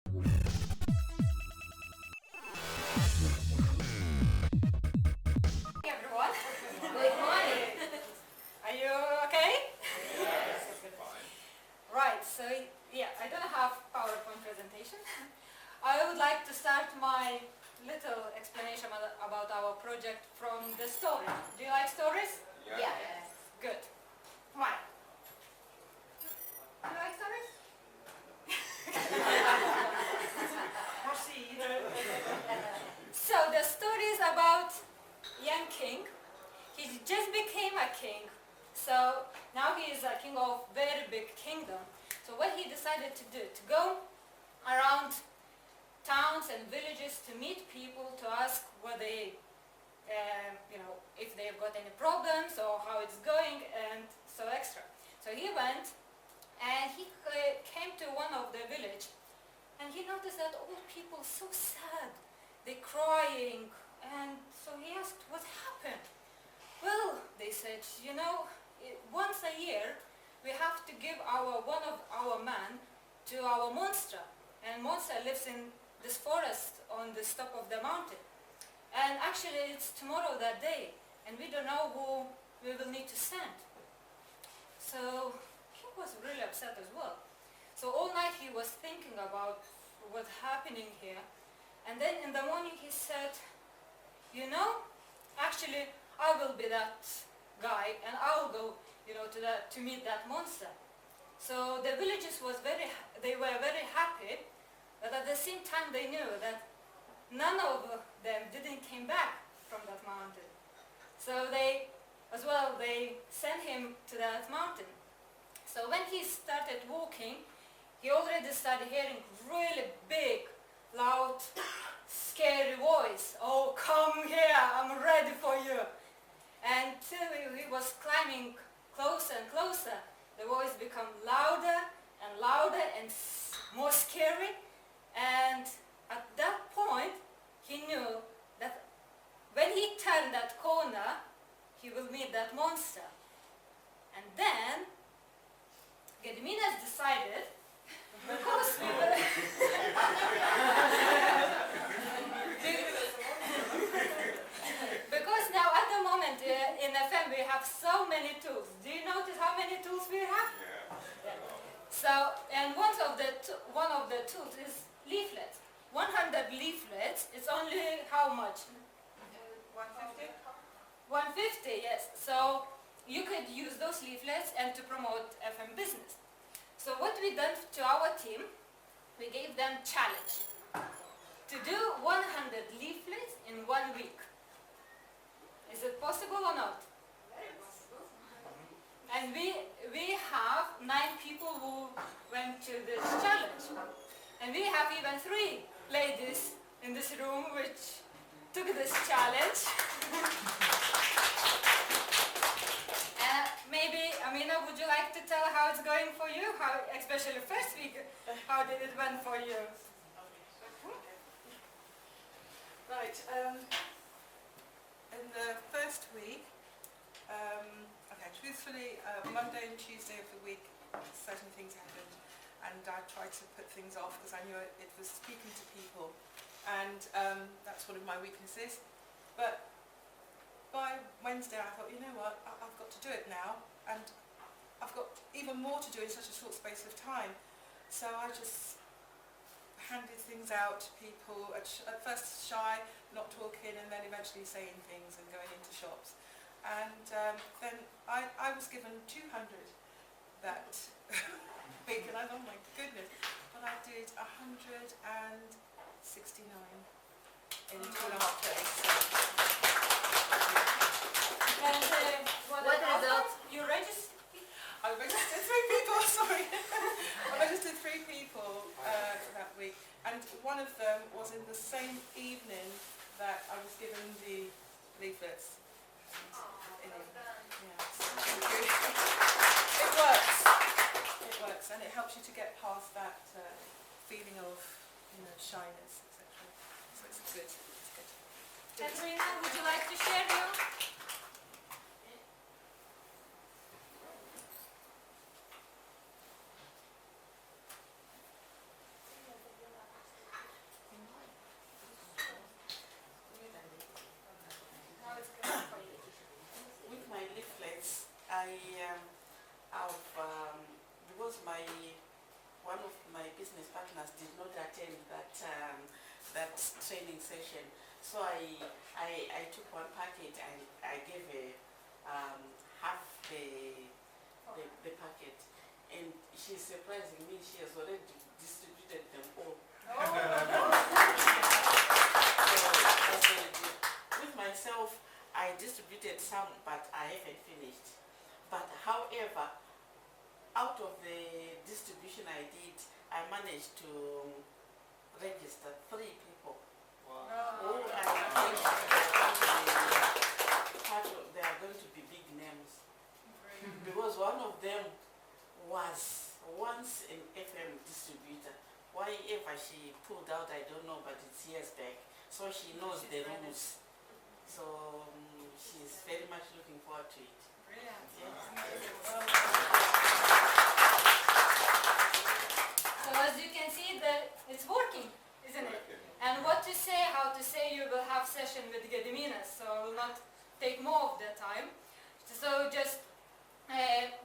Hey everyone. Good morning. Are you okay? Yes. Right, so yeah, I don't have PowerPoint presentation. I would like to start my little explanation about our project from the story. Do you like stories? Yeah. Good. Why? Do you like stories? Proceed. So the story is about young king. He just became a king. So now he is a king of very big kingdom. So what he decided to do, to go around towns and villages to meet people, to ask what they, if they've got any problems or how it's going and so extra. So he went and he came to one of the village and he noticed that old people so sad, they're crying, and so he asked what happened. Well, they said, once a year we have to give one of our men to our monster, and monster lives in this forest on the top of the mountain. And actually it's tomorrow that day, and we don't know who we will need to send. So he was really upset as well. So all night he was thinking about what's happening here, and then in the morning he said, actually I will be that guy and I'll go to meet that monster. So the villagers were very happy, but at the same time they knew that none of them didn't came back from that mountain. So they sent him to that mountain. So when he started walking, he already started hearing really big, loud, scary voice. "Oh, come here, I'm ready for you." And till he was climbing closer and closer, the voice became louder and louder and more scary. And at that point, he knew that when he turned that corner, he will meet that monster. And then Gediminas decided, because now at the moment in FM we have so many tools. Do you notice how many tools we have? Yeah. So, and one of the tools is leaflets. 100 leaflets. It's only how much? 150? 150, yes. So you could use those leaflets and to promote FM business. So what we done to our team, we gave them challenge to do 100 leaflets in 1 week. Is it possible or not? Very possible. And we have 9 people who went to this challenge. And we have even 3 ladies in this room which took this challenge. Maybe, Amina, would you like to tell how it's going for you? How, especially first week, how did it went for you? Right. In the first week, truthfully, Monday and Tuesday of the week, certain things happened, and I tried to put things off because I knew it was speaking to people, and that's one of my weaknesses. But by Wednesday I thought, you know what, I've got to do it now, and I've got even more to do in such a short space of time. So I just handed things out to people, at first shy, not talking, and then eventually saying things and going into shops. And then I was given 200 that week, and I thought, oh my goodness, but I did 169 in 2.5 days. And what results? You registered? I registered 3 people, sorry. I registered 3 people that week, and one of them was in the same evening that I was given the leaflets. It works, and it helps you to get past that feeling of shyness, etc. So it's good. Katerina, would you like to share your? that training session. So I took one packet and I gave a half the packet, and she's surprising me. She has already distributed them all. So that's very good. With myself, I distributed some, but I haven't finished. But however, out of the distribution I did, I managed to register 3 people. Who I think they are going to be big names. Because one of them was once an FM distributor. Whatever she pulled out, I don't know, but it's years back. So she knows the rules. So she's very much looking forward to it. Brilliant. Yeah. So as you can see, it's working, isn't it? And what to say, how to say, you will have session with Gediminas, so I will not take more of the time. So just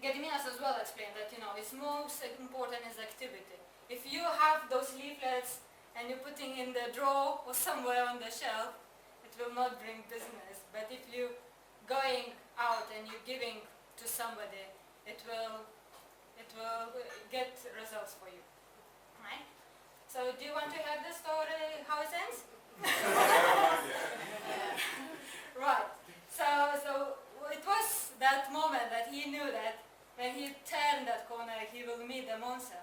Gediminas as well explained that, it's most important is activity. If you have those leaflets and you're putting in the drawer or somewhere on the shelf, it will not bring business. But if you're going out and you're giving to somebody, it will get results for you. Right? So do you want to have the story how it ends? Right. So it was that moment that he knew that when he turned that corner he will meet the monster.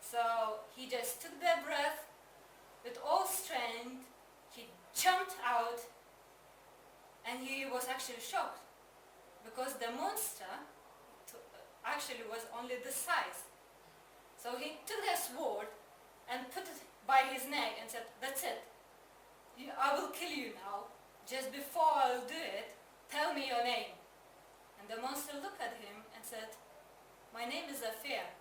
So he just took the breath with all strength, he jumped out, and he was actually shocked because the monster actually was only this size. So he took the sword and put it by his neck and said, "That's it. I will kill you now. Just before I'll do it, tell me your name." And the monster looked at him and said, "My name is Affair."